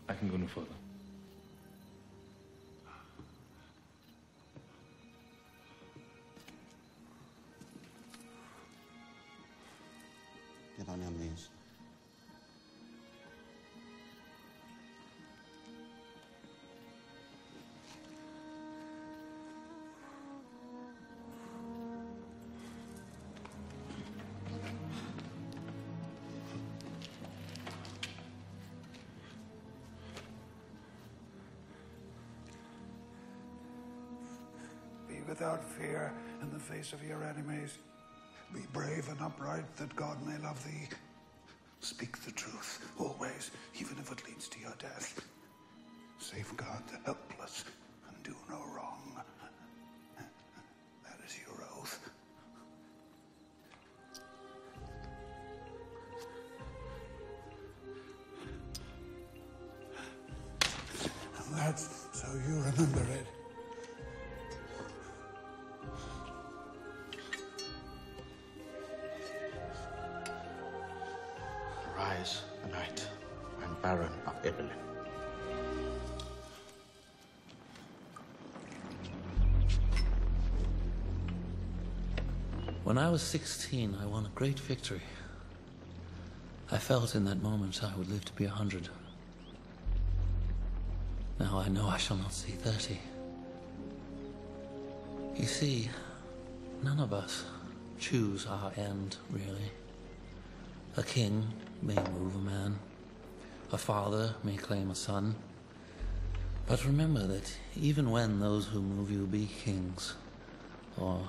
I can go no further. Get on your knees. Without fear in the face of your enemies. Be brave and upright, that God may love thee. Speak the truth, always, even if it leads to your death. Safeguard the helpless and do no wrong. That is your oath. And that's so you remember it. Arise, knight, and Baron of Evelyn. When I was 16, I won a great victory. I felt in that moment I would live to be 100. Now I know I shall not see 30. You see, none of us choose our end, really. A king may move a man. A father may claim a son. But remember that even when those who move you be kings, or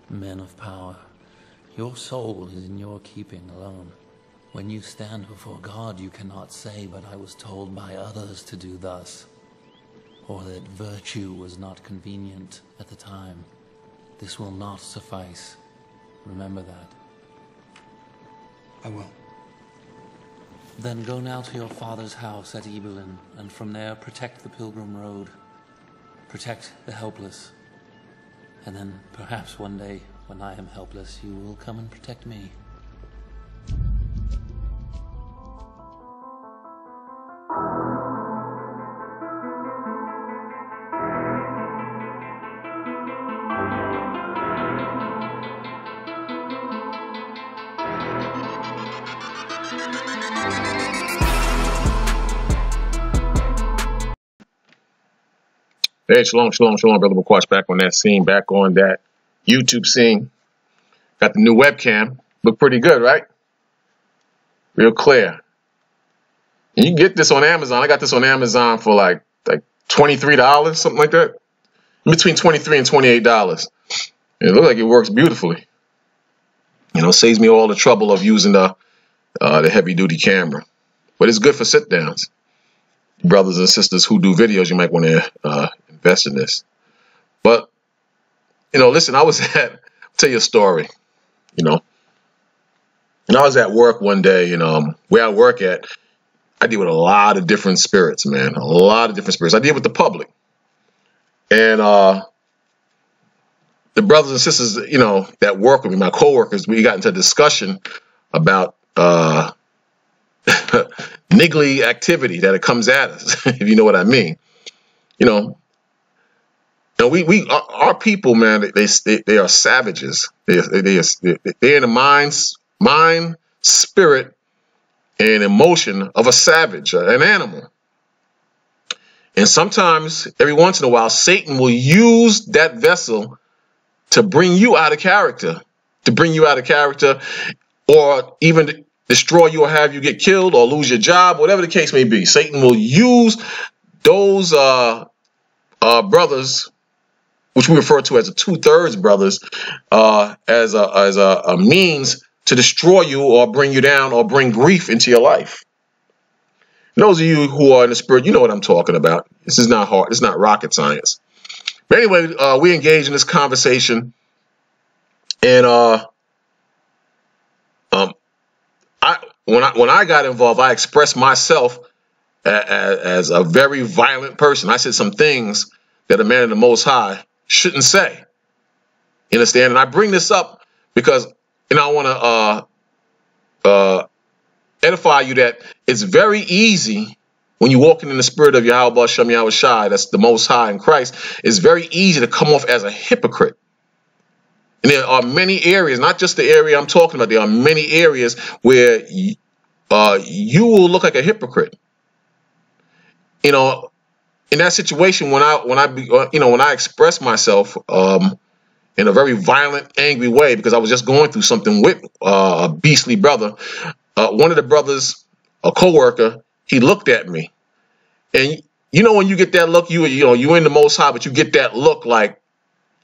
men of power, your soul is in your keeping alone. When you stand before God, you cannot say, "But I was told by others to do thus," or that virtue was not convenient at the time. This will not suffice. Remember that. I will. Then go now to your father's house at Evelyn, and from there protect the pilgrim road. Protect the helpless. And then perhaps one day, when I am helpless, you will come and protect me. Hey, shalom, shalom, shalom, Brother McQuartz, back on that scene, back on that YouTube scene. Got the new webcam. Look pretty good, right? Real clear. And you can get this on Amazon. I got this on Amazon for like $23, something like that. Between $23 and $28. And it looks like it works beautifully. You know, saves me all the trouble of using the heavy duty camera. But it's good for sit downs. Brothers and sisters who do videos, you might want to invest in this. But, you know, listen, I'll tell you a story, you know. And I was at work one day, and where I work at, I deal with a lot of different spirits, man. A lot of different spirits. I deal with the public. And the brothers and sisters, you know, that work with me, my coworkers, we got into a discussion about niggly activity that it comes at us, if you know what I mean. You know, and our people, man, they are savages. They're in the mind, spirit, and emotion of a savage, an animal. And sometimes, every once in a while, Satan will use that vessel to bring you out of character, or even destroy you or have you get killed or lose your job, whatever the case may be. Satan will use those brothers, which we refer to as the 2/3 brothers, as a means to destroy you or bring you down or bring grief into your life. And those of you who are in the spirit, you know what I'm talking about. This is not hard. It's not rocket science. But anyway, we engage in this conversation, and when I got involved, I expressed myself as a very violent person. I said some things that a man of the Most High shouldn't say. You understand? And I bring this up because, you know, I want to edify you that it's very easy when you're walking in the spirit of Yahweh Shem Yahweh Shai, that's the Most High in Christ, it's very easy to come off as a hypocrite. And there are many areas, not just the area I'm talking about. There are many areas where you will look like a hypocrite. You know, in that situation, when I express myself in a very violent, angry way, because I was just going through something with a beastly brother. One of the brothers, a coworker, he looked at me, and you know when you get that look, you in the Most High, but you get that look like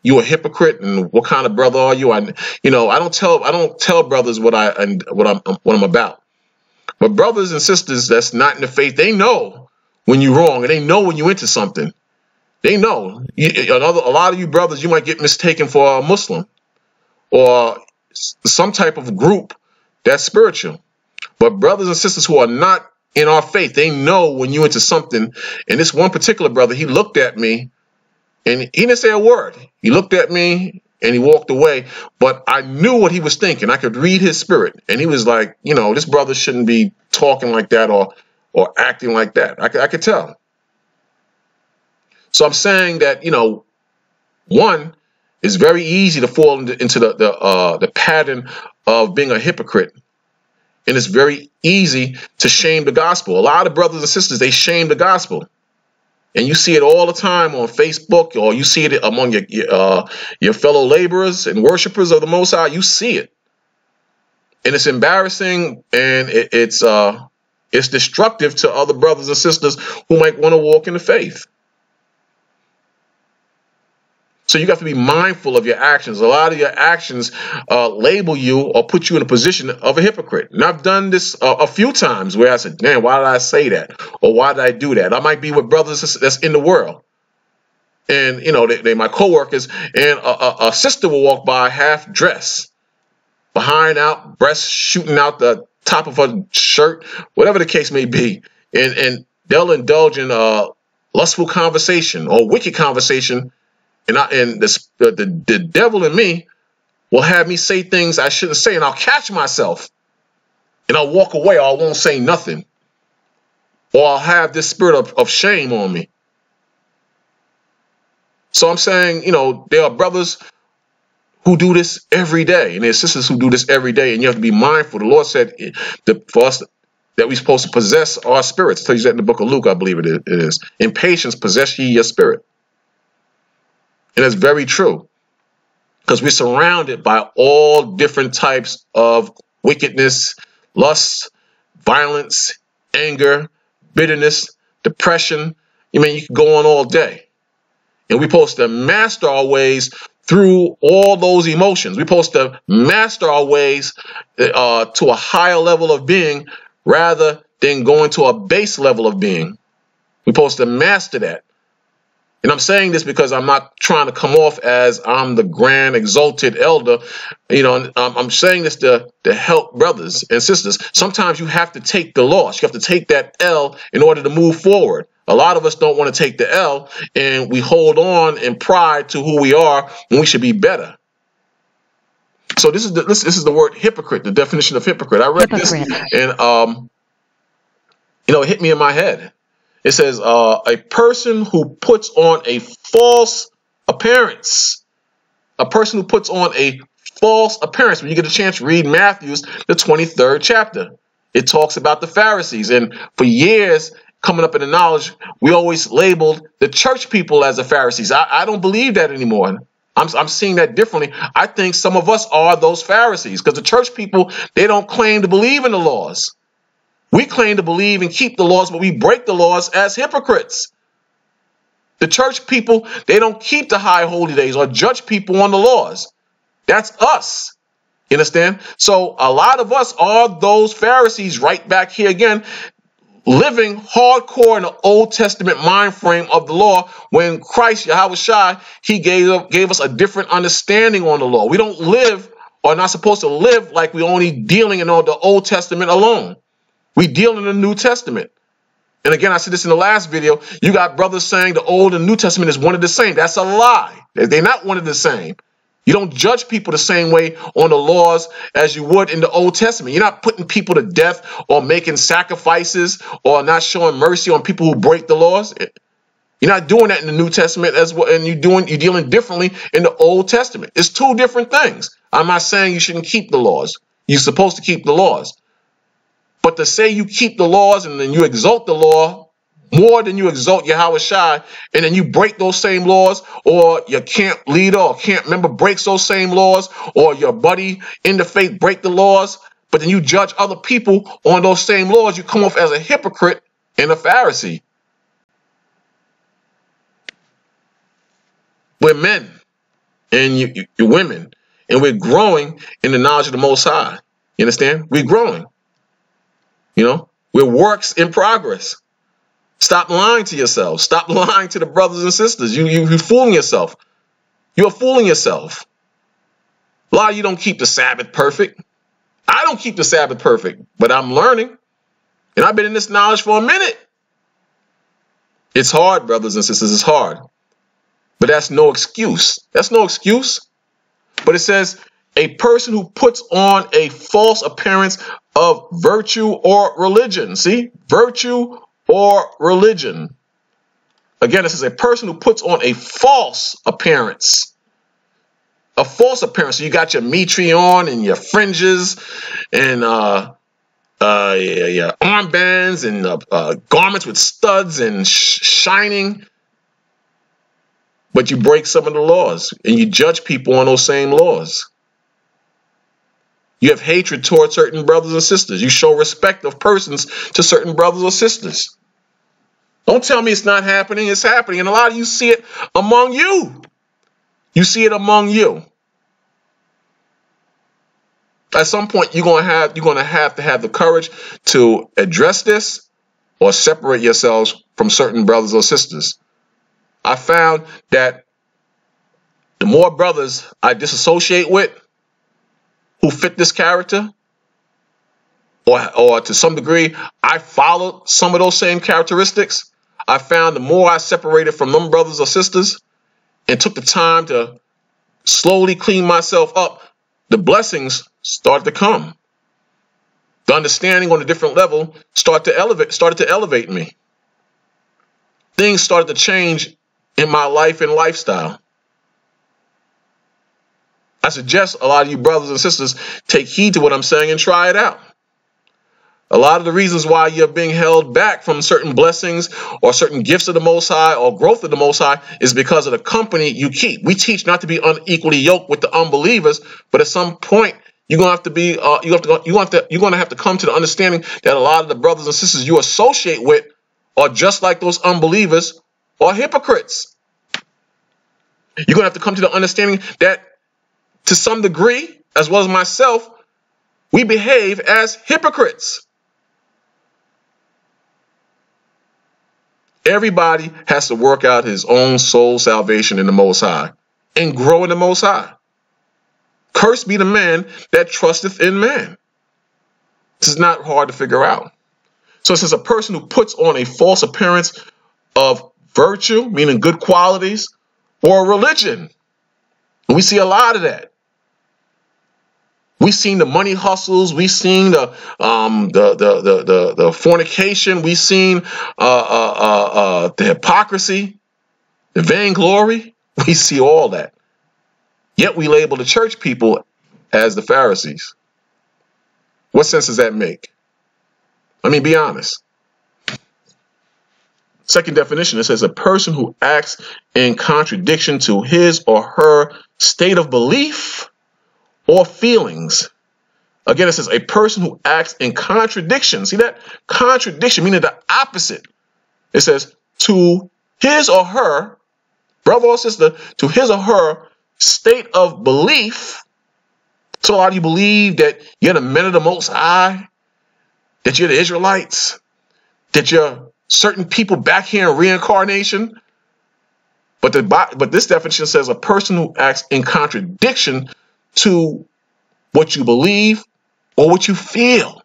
you a hypocrite, and what kind of brother are you? I don't tell brothers what I'm about. But brothers and sisters that's not in the faith, they know when you're wrong, and they know when you're into something. They know. A lot of you brothers, you might get mistaken for a Muslim or some type of group that's spiritual. But brothers and sisters who are not in our faith, they know when you're into something. And this one particular brother, he looked at me and he didn't say a word. He looked at me and he walked away. But I knew what he was thinking. I could read his spirit. And he was like, this brother shouldn't be talking like that or acting like that. I could tell. So I'm saying that, one, it's very easy to fall into the pattern of being a hypocrite. And it's very easy to shame the gospel. A lot of brothers and sisters, they shame the gospel. And you see it all the time on Facebook, or you see it among your fellow laborers and worshipers of the Most High. You see it. And it's embarrassing, and it's destructive to other brothers and sisters who might want to walk in the faith. So you have to be mindful of your actions. A lot of your actions label you or put you in a position of a hypocrite. And I've done this a few times where I said, man, why did I say that? Or why did I do that? I might be with brothers that's in the world. And, they my coworkers, and a sister will walk by half dressed, behind out, breasts shooting out the top of her shirt, whatever the case may be. And they'll indulge in lustful conversation or wicked conversation. And the devil in me will have me say things I shouldn't say, and I'll catch myself, and I'll walk away, or I won't say nothing, or I'll have this spirit of shame on me. So I'm saying, there are brothers who do this every day, and there are sisters who do this every day, and you have to be mindful. The Lord said for us that we're supposed to possess our spirits. It tells you that in the book of Luke, I believe it is. In patience, possess ye your spirit. And that's very true, because we're surrounded by all different types of wickedness, lust, violence, anger, bitterness, depression. You can go on all day. And we're supposed to master our ways through all those emotions. We're supposed to master our ways to a higher level of being rather than going to a base level of being. We're supposed to master that. And I'm saying this because I'm not trying to come off as I'm the grand exalted elder. I'm saying this to help brothers and sisters. Sometimes you have to take the loss. You have to take that L in order to move forward. A lot of us don't want to take the L, and we hold on in pride to who we are when we should be better. So this is the word hypocrite, the definition of hypocrite. I read this, and it hit me in my head. It says, a person who puts on a false appearance. A person who puts on a false appearance. When you get a chance, read Matthew's, the 23rd chapter. It talks about the Pharisees. And for years, coming up in the knowledge, we always labeled the church people as the Pharisees. I don't believe that anymore. I'm seeing that differently. I think some of us are those Pharisees, because the church people, they don't claim to believe in the laws. We claim to believe and keep the laws, but we break the laws as hypocrites. The church people, they don't keep the high holy days or judge people on the laws. That's us. You understand? So a lot of us are those Pharisees right back here again, living hardcore in the Old Testament mind frame of the law, when Christ, Yahweh Shai, he gave us a different understanding on the law. We don't live, or not supposed to live, like we're only dealing in the Old Testament alone. We deal in the New Testament. And again, I said this in the last video. You got brothers saying the Old and New Testament is one and the same. That's a lie. They're not one and the same. You don't judge people the same way on the laws as you would in the Old Testament. You're not putting people to death or making sacrifices or not showing mercy on people who break the laws. You're not doing that in the New Testament as well, and you're dealing differently in the Old Testament. It's two different things. I'm not saying you shouldn't keep the laws. You're supposed to keep the laws. But to say you keep the laws and then you exalt the law more than you exalt Yahweh Shai, and then you break those same laws, or your camp leader or camp member breaks those same laws, or your buddy in the faith break the laws, but then you judge other people on those same laws, you come off as a hypocrite and a Pharisee. We're men and you're women, and we're growing in the knowledge of the Most High. You understand? We're growing. We're works in progress. Stop lying to yourself. Stop lying to the brothers and sisters. You're fooling yourself. You're fooling yourself. A lot of you don't keep the Sabbath perfect. I don't keep the Sabbath perfect, but I'm learning. And I've been in this knowledge for a minute. It's hard, brothers and sisters. It's hard. But that's no excuse. That's no excuse. But it says, a person who puts on a false appearance of virtue or religion. See? Virtue or religion. Again, this is a person who puts on a false appearance. A false appearance. So you got your mitri on and your fringes and your armbands and garments with studs and shining. But you break some of the laws and you judge people on those same laws. You have hatred towards certain brothers and sisters. You show respect of persons to certain brothers or sisters. Don't tell me it's not happening. It's happening. And a lot of you see it among you. You see it among you. At some point, you're going to have the courage to address this or separate yourselves from certain brothers or sisters. I found that the more brothers I disassociate with who fit this character, or to some degree, I followed some of those same characteristics, I found the more I separated from them brothers or sisters and took the time to slowly clean myself up, the blessings started to come. The understanding on a different level started to elevate me. Things started to change in my life and lifestyle. I suggest a lot of you brothers and sisters take heed to what I'm saying and try it out. A lot of the reasons why you're being held back from certain blessings or certain gifts of the Most High or growth of the Most High is because of the company you keep. We teach not to be unequally yoked with the unbelievers, but at some point you're going to have to come to the understanding that a lot of the brothers and sisters you associate with are just like those unbelievers or hypocrites. You're going to have to come to the understanding that to some degree, as well as myself, we behave as hypocrites. Everybody has to work out his own soul salvation in the Most High and grow in the Most High. Cursed be the man that trusteth in man. This is not hard to figure out. So it says a person who puts on a false appearance of virtue, meaning good qualities, or religion. And we see a lot of that. We've seen the money hustles. We've seen the fornication. We've seen the hypocrisy, the vainglory. We see all that. Yet we label the church people as the Pharisees. What sense does that make? I mean, be honest. Second definition, it says a person who acts in contradiction to his or her state of belief or feelings. Again, it says a person who acts in contradiction. See that? Contradiction, meaning the opposite. It says to his or her, brother or sister, to his or her state of belief. So a lot of you believe that you're the men of the Most High, that you're the Israelites, that you're certain people back here in reincarnation. But this definition says a person who acts in contradiction to what you believe or what you feel.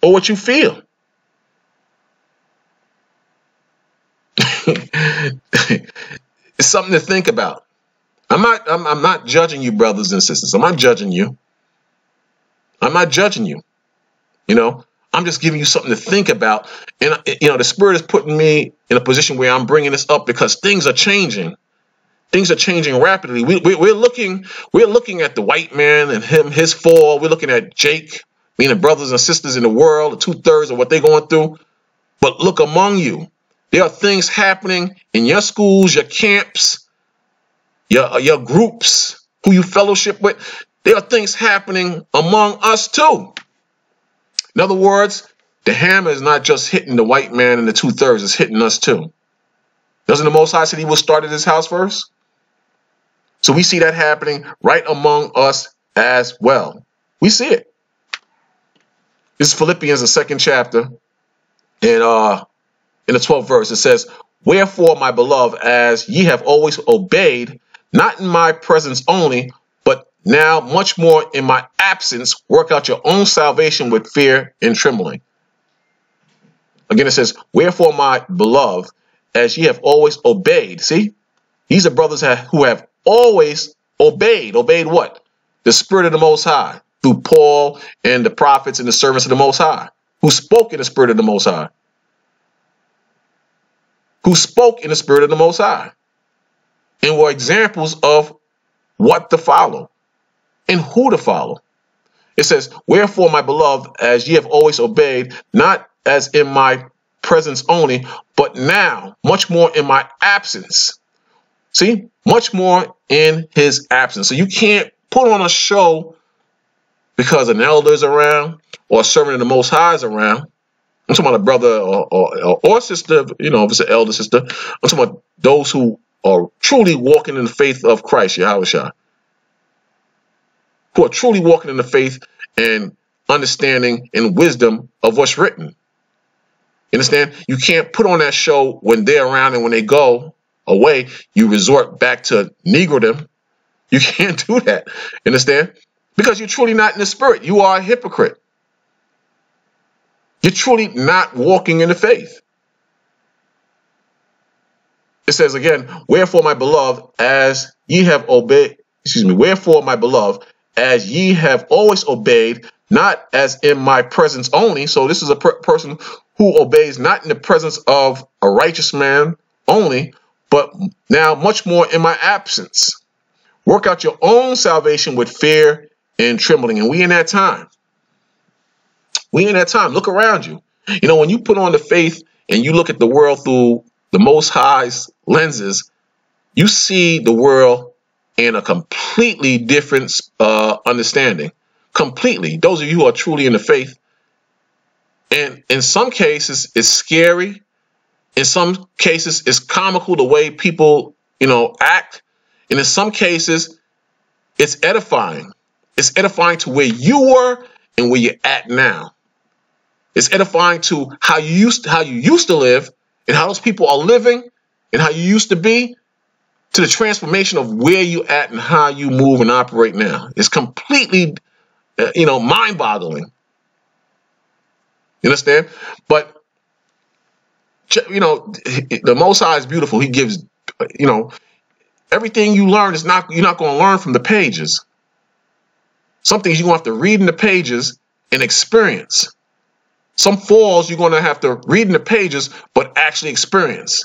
Or what you feel. It's something to think about. I'm not judging you, brothers and sisters. I'm not judging you. I'm not judging you. You know, I'm just giving you something to think about. And, you know, the Spirit is putting me in a position where I'm bringing this up because things are changing. Things are changing rapidly. We're looking at the white man and his fall. We're looking at Jake, meaning brothers and sisters in the world, 2/3 of what they're going through. But look among you. There are things happening in your schools, your camps, your groups, who you fellowship with. There are things happening among us too. In other words, the hammer is not just hitting the white man and the 2/3, it's hitting us too. Doesn't the Most High say he will start at his house first? So we see that happening right among us as well. We see it. This is Philippians, the 2nd chapter, and in the 12th verse, it says, "Wherefore, my beloved, as ye have always obeyed, not in my presence only, but now much more in my absence, work out your own salvation with fear and trembling." Again, it says, "Wherefore, my beloved, as ye have always obeyed." See, these are brothers who have always obeyed. Obeyed what? The Spirit of the Most High, through Paul and the prophets and the servants of the Most High, who spoke in the Spirit of the Most High. Who spoke in the Spirit of the Most High. And were examples of what to follow and who to follow. It says, "Wherefore, my beloved, as ye have always obeyed, not as in my presence only, but now much more in my absence." See, much more in his absence. So you can't put on a show because an elder is around or a servant of the Most High is around. I'm talking about a brother or sister, you know, if it's an elder sister. I'm talking about those who are truly walking in the faith of Christ, Yahushua. Who are truly walking in the faith and understanding and wisdom of what's written. You understand? You can't put on that show when they're around, and when they go away, you resort back to negro them. You can't do that. You understand? Because you're truly not in the Spirit. You are a hypocrite. You're truly not walking in the faith. It says again, "Wherefore, my beloved, as ye have obeyed," "Wherefore, my beloved, as ye have always obeyed, not as in my presence only." So this is a person who obeys not in the presence of a righteous man only, but now much more in my absence. Work out your own salvation with fear and trembling. And we in that time. We in that time. Look around you. You know, when you put on the faith and you look at the world through the Most High's lenses, you see the world in a completely different understanding. Completely. Those of you who are truly in the faith. And in some cases, it's scary. In some cases, it's comical the way people, you know, act. And in some cases, it's edifying. It's edifying to where you were and where you're at now. It's edifying to how you used to live and how those people are living and how you used to be, to the transformation of where you at and how you move and operate now. It's completely, mind-boggling. You understand? But, you know, the Most High is beautiful. He gives, everything you learn you're not going to learn from the pages. Some things you're going to have to read in the pages and experience. Some falls you're going to have to read in the pages, but actually experience.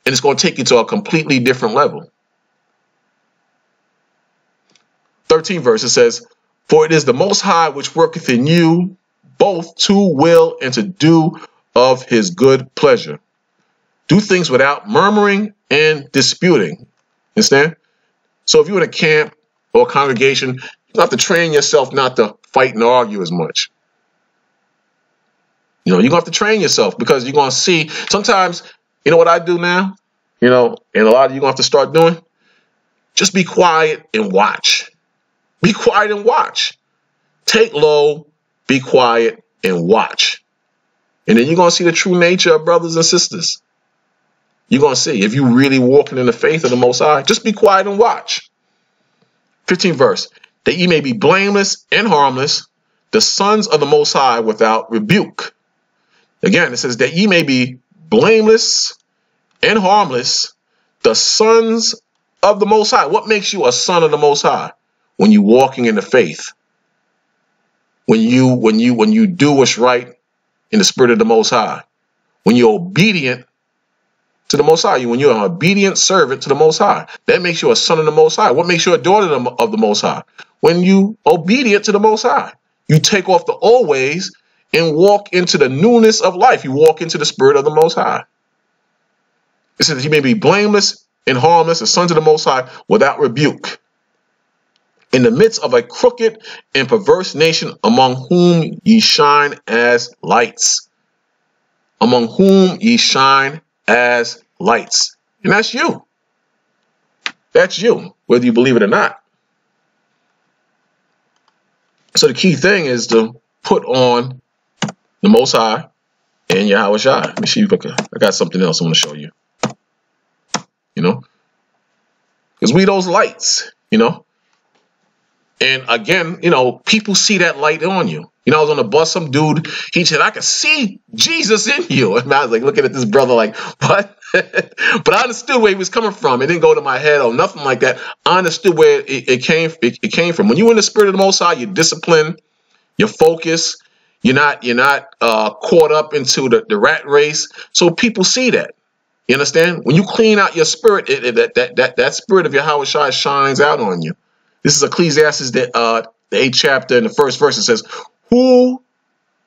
And it's going to take you to a completely different level. 13th verse, it says, "For it is the Most High which worketh in you, both to will and to do of his good pleasure. Do things without murmuring and disputing." Understand? So if you're in a camp or a congregation, you have to train yourself not to fight and argue as much. You know, you're going to have to train yourself because you're going to see sometimes, you know what I do now? You know, and a lot of you going to have to start doing? Just be quiet and watch. Be quiet and watch. Take low, be quiet and watch. And then you're going to see the true nature of brothers and sisters. You're going to see if you're really walking in the faith of the Most High. Just be quiet and watch. 15th verse. "That ye may be blameless and harmless, the sons of the Most High without rebuke." Again, it says that ye may be blameless and harmless, the sons of the Most High. What makes you a son of the Most High? When you're walking in the faith. When you do what's right in the spirit of the Most High. When you're obedient to the Most High. When you're an obedient servant to the Most High. That makes you a son of the Most High. What makes you a daughter of the Most High? When you obedient to the Most High. You take off the old ways and walk into the newness of life. You walk into the spirit of the Most High. It says you may be blameless and harmless, the sons of the Most High, without rebuke. In the midst of a crooked and perverse nation, among whom ye shine as lights. Among whom ye shine as lights. And that's you. That's you, whether you believe it or not. So the key thing is to put on the Most High and Yahweh Shai. Let me see if I got something else I want to show you. You know? Because we those lights, you know? And again, you know, people see that light on you. You know, I was on the bus, some dude, he said, I could see Jesus in you. And I was like looking at this brother like, what? But I understood where he was coming from. It didn't go to my head or nothing like that. I understood where it came from. When you're in the spirit of the Most High, you're disciplined, you're focused, you're not caught up into the rat race. So people see that. You understand? When you clean out your spirit, that spirit of Yahweh Shai shines out on you. This is Ecclesiastes, the 8th chapter, in the first verse. It says, who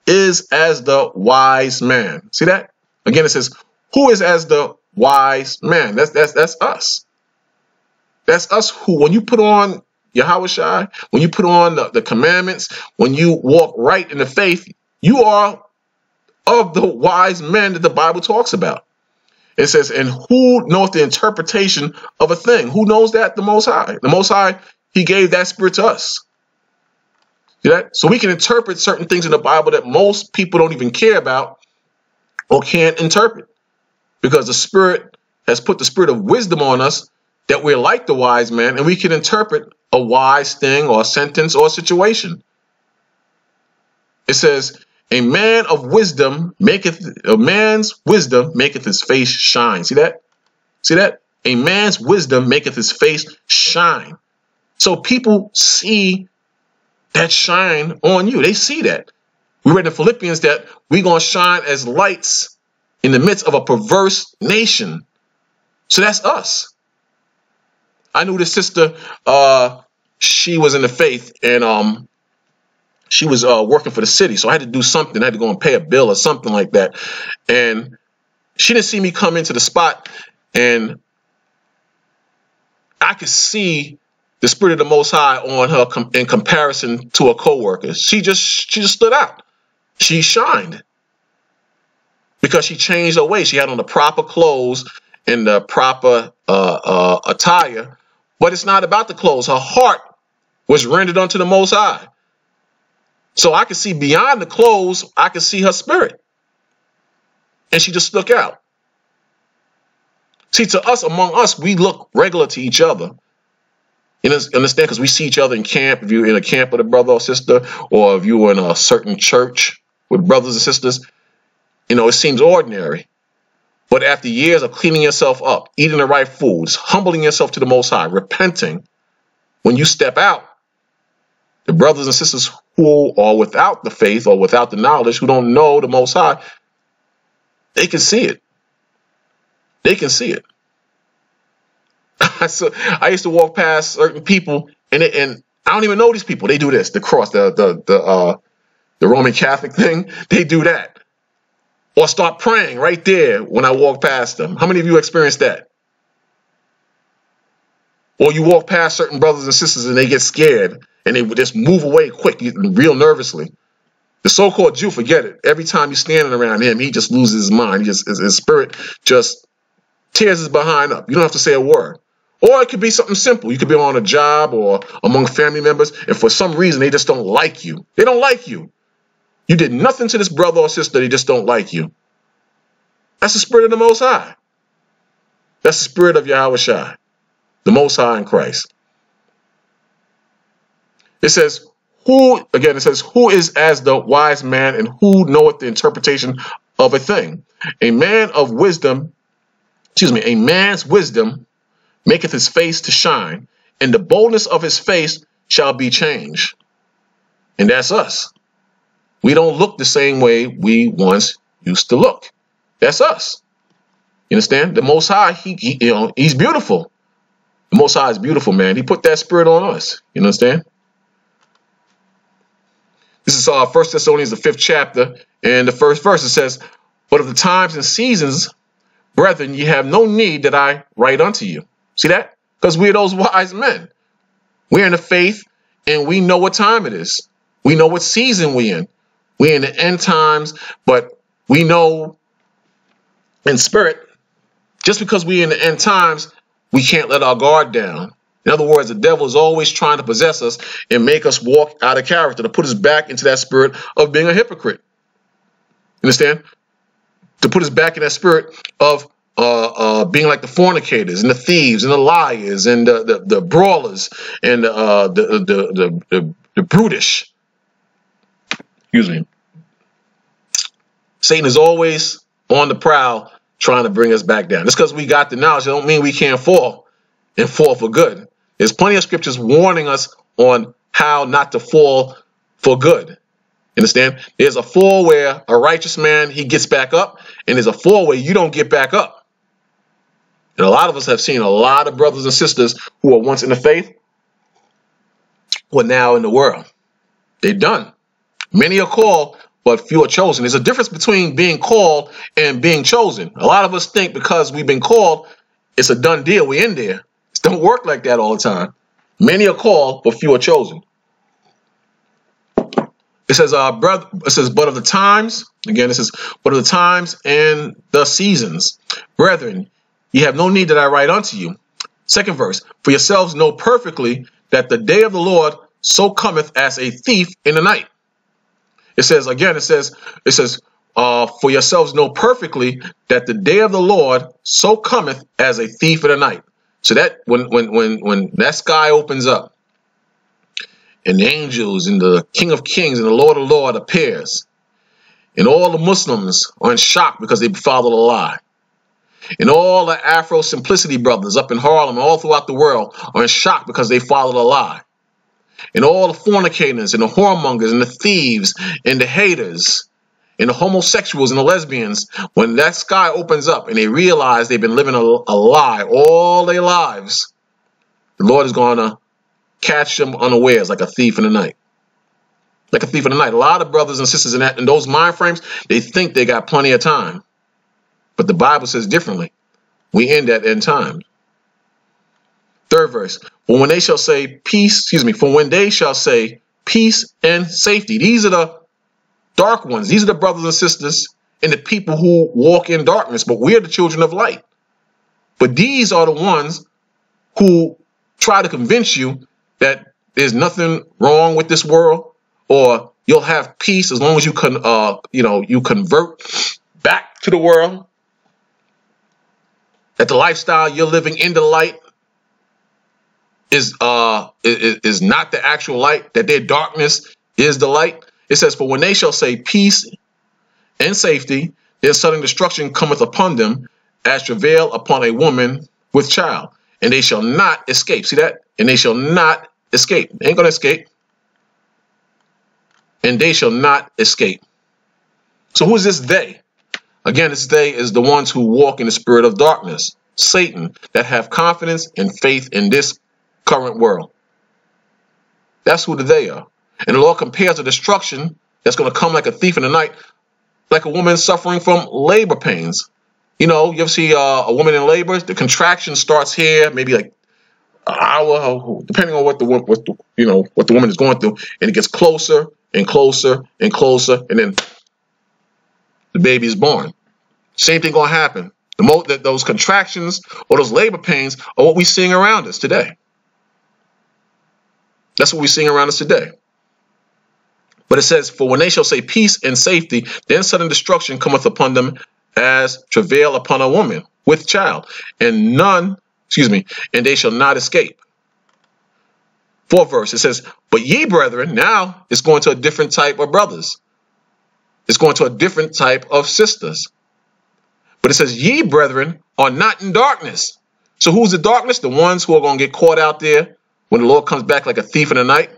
is as the wise man? See that? Again, it says, who is as the wise man? That's us. That's us who, when you put on Yahweh Shai, when you put on the commandments, when you walk right in the faith, you are of the wise men that the Bible talks about. It says, and who knows the interpretation of a thing? Who knows that? The Most High. The Most High, he gave that spirit to us. See that? So we can interpret certain things in the Bible that most people don't even care about or can't interpret. Because the Spirit has put the spirit of wisdom on us, that we're like the wise man, and we can interpret a wise thing or a sentence or a situation. It says, a man's wisdom maketh his face shine. See that? See that? A man's wisdom maketh his face shine. So people see that shine on you. They see that. We read in Philippians that we're going to shine as lights in the midst of a perverse nation. So that's us. I knew this sister, she was in the faith, and she was working for the city. So I had to do something. I had to go and pay a bill or something like that. And she didn't see me come into the spot, and I could see the spirit of the Most High on her in comparison to her coworkers. She just stood out. She shined because she changed her way. She had on the proper clothes and the proper attire. But it's not about the clothes. Her heart was rendered unto the Most High. So I could see beyond the clothes. I could see her spirit. And she just stuck out. See, to us, among us, we look regular to each other. You understand? Because we see each other in camp. If you're in a camp with a brother or sister, or if you were in a certain church with brothers and sisters, you know, it seems ordinary. But after years of cleaning yourself up, eating the right foods, humbling yourself to the Most High, repenting, when you step out, the brothers and sisters who are without the faith or without the knowledge, who don't know the Most High, they can see it. They can see it. So I used to walk past certain people, and I don't even know these people. They do this, the cross, the Roman Catholic thing. They do that, or start praying right there when I walk past them. How many of you experienced that? Or you walk past certain brothers and sisters, and they get scared, and they just move away quick, real nervously. The so-called Jew, forget it. Every time you're standing around him, he just loses his mind. His spirit just tears his behind up. You don't have to say a word. Or it could be something simple. You could be on a job or among family members, and for some reason, they just don't like you. They don't like you. You did nothing to this brother or sister. They just don't like you. That's the spirit of the Most High. That's the spirit of Yahweh Shai, the Most High in Christ. It says, who is as the wise man, and who knoweth the interpretation of a thing? A man's wisdom maketh his face to shine, and the boldness of his face shall be changed. And that's us. We don't look the same way we once used to look. That's us. You understand? The Most High, he's beautiful. The Most High is beautiful, man. He put that spirit on us. You understand? This is 1 Thessalonians, the 5th chapter, and the first verse. It says, "But of the times and seasons, brethren, ye have no need that I write unto you." See that? Because we're those wise men. We're in the faith, and we know what time it is. We know what season we're in. We're in the end times, but we know in spirit, just because we're in the end times, we can't let our guard down. In other words, the devil is always trying to possess us and make us walk out of character, to put us back into that spirit of being a hypocrite. Understand? To put us back in that spirit of being like the fornicators and the thieves and the liars and the brawlers and the brutish. Excuse me. Satan is always on the prowl trying to bring us back down. Just because we got the knowledge, it don't mean we can't fall and fall for good. There's plenty of scriptures warning us on how not to fall for good. Understand? There's a fall where a righteous man, he gets back up, and there's a fall where you don't get back up. And a lot of us have seen a lot of brothers and sisters who were once in the faith who are now in the world. They're done. Many are called, but few are chosen. There's a difference between being called and being chosen. A lot of us think because we've been called, it's a done deal. We're in there. It don't work like that all the time. Many are called, but few are chosen. It says, but of the times, again, it says, but of the times and the seasons, brethren, ye have no need that I write unto you. Second verse, for yourselves know perfectly that the day of the Lord so cometh as a thief in the night. It says, again, for yourselves know perfectly that the day of the Lord so cometh as a thief in the night. So that when that sky opens up, and the angels and the King of Kings and the Lord of Lords appears, and all the Muslims are in shock because they followed a lie, and all the Afro Simplicity brothers up in Harlem and all throughout the world are in shock because they followed a lie, and all the fornicators and the whoremongers and the thieves and the haters and the homosexuals and the lesbians, when that sky opens up and they realize they've been living a lie all their lives, the Lord is going to catch them unawares like a thief in the night. Like a thief in the night. A lot of brothers and sisters in those mind frames, they think they got plenty of time. But the Bible says differently. We end at end time. Third verse. For when they shall say peace and safety. These are the dark ones. These are the brothers and sisters and the people who walk in darkness. But we're the children of light. But these are the ones who try to convince you that there's nothing wrong with this world, or you'll have peace as long as you can, you convert back to the world. That the lifestyle you're living in the light is not the actual light. That their darkness is the light. It says, "For when they shall say peace and safety, their sudden destruction cometh upon them, as travail upon a woman with child, and they shall not escape." See that? And they shall not escape. They ain't going to escape. And they shall not escape. So who is this they? Again, this they is the ones who walk in the spirit of darkness, Satan, that have confidence and faith in this current world. That's who the they are. And the Lord compares the destruction that's going to come like a thief in the night, like a woman suffering from labor pains. You know, you ever see a woman in labor? The contraction starts here, maybe like an hour, depending on what the woman is going through, and it gets closer and closer and closer, and then the baby is born. Same thing gonna happen. Those contractions or those labor pains are what we're seeing around us today. That's what we're seeing around us today. But it says, "For when they shall say peace and safety, then sudden destruction cometh upon them as travail upon a woman with child, and they shall not escape." Fourth verse, it says, "But ye, brethren," now it's going to a different type of brothers. It's going to a different type of sisters. But it says, "Ye, brethren, are not in darkness, So who's the darkness? The ones who are going to get caught out there when the Lord comes back like a thief in the night.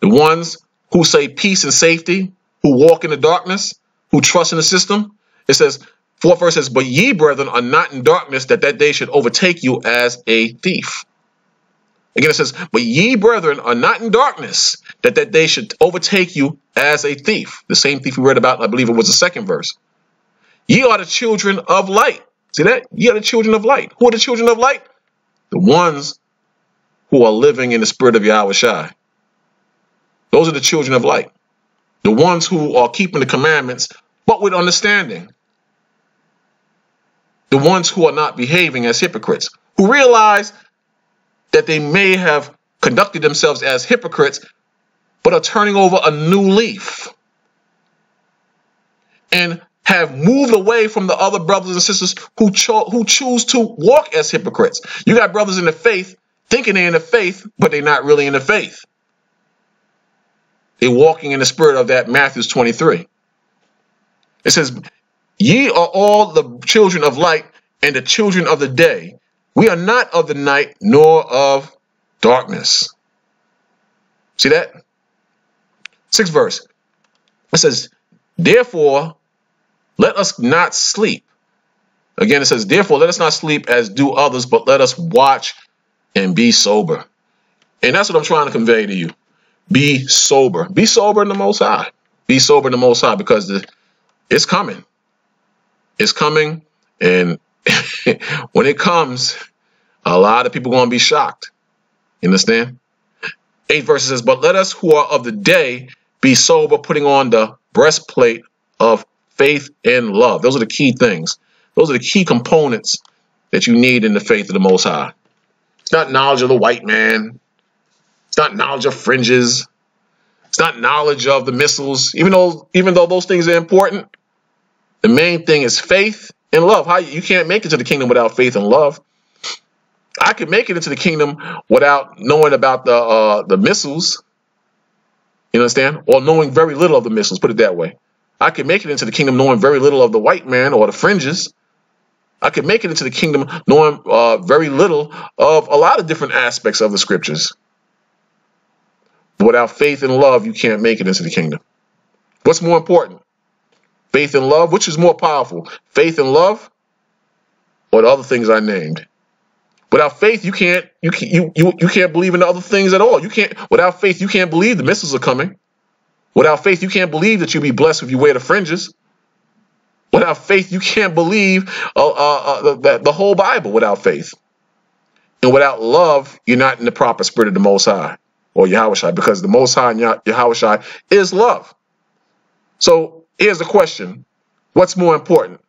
The ones who say peace and safety, who walk in the darkness, who trust in the system. It says, fourth verse says, but ye, brethren, are not in darkness, that day should overtake you as a thief. Again, it says, but ye, brethren, are not in darkness, that day should overtake you as a thief. The same thief we read about, I believe it was the second verse. Ye are the children of light. See that? Ye are the children of light. Who are the children of light? The ones who are living in the spirit of Yahweh Shai. Those are the children of light. The ones who are keeping the commandments, but with understanding. The ones who are not behaving as hypocrites, who realize that they may have conducted themselves as hypocrites, but are turning over a new leaf and have moved away from the other brothers and sisters who choose to walk as hypocrites. You got brothers in the faith thinking they're in the faith, but they're not really in the faith. They're walking in the spirit of that Matthew 23. It says, ye are all the children of light and the children of the day. We are not of the night nor of darkness. See that? Sixth verse. It says, therefore, let us not sleep. Again, it says, therefore, let us not sleep as do others, but let us watch and be sober. And that's what I'm trying to convey to you. Be sober. Be sober in the Most High. Be sober in the Most High, because it's coming. It's coming. And when it comes, a lot of people are going to be shocked. You understand? 8th verse says, but let us who are of the day be sober, putting on the breastplate of faith and love. Those are the key things. Those are the key components that you need in the faith of the Most High. It's not knowledge of the white man. It's not knowledge of fringes. It's not knowledge of the missiles. Even though those things are important, the main thing is faith and love. You can't make it to the kingdom without faith and love. I could make it into the kingdom without knowing about the missiles. You understand? Or knowing very little of the missiles, put it that way. I could make it into the kingdom knowing very little of the white man or the fringes. I could make it into the kingdom knowing very little of a lot of different aspects of the scriptures. But without faith and love, you can't make it into the kingdom. What's more important? Faith and love? Which is more powerful? Faith and love, or the other things I named? Without faith, you can't believe in the other things at all. Without faith, you can't believe the missiles are coming. Without faith, you can't believe that you'll be blessed if you wear the fringes. Without faith, you can't believe the whole Bible without faith. And without love, you're not in the proper spirit of the Most High or Yahweh Shai, because the Most High and Yahweh Shai is love. So here's the question. What's more important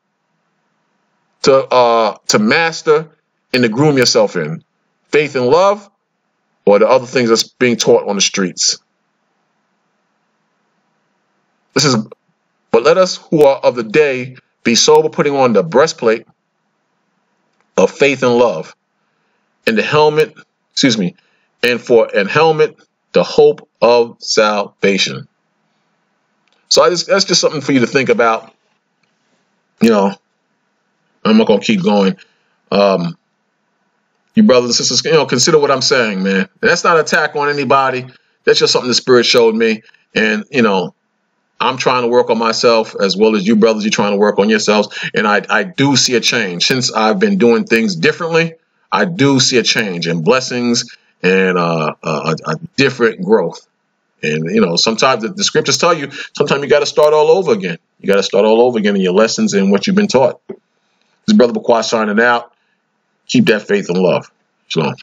to master and to groom yourself in? Faith and love, or the other things that's being taught on the streets? This is, but let us who are of the day be sober, putting on the breastplate of faith and love, and the helmet, and helmet, the hope of salvation. So that's just something for you to think about. You know, I'm not going to keep going. You brothers and sisters, consider what I'm saying, man. And that's not an attack on anybody. That's just something the Spirit showed me. And, I'm trying to work on myself as well as you brothers. You're trying to work on yourselves. And I do see a change. Since I've been doing things differently, I do see a change and blessings and a different growth. And, sometimes the scriptures tell you, sometimes you got to start all over again. You got to start all over again in your lessons and what you've been taught. This is Brother Bakwa signing out. Keep that faith and love. Shalom.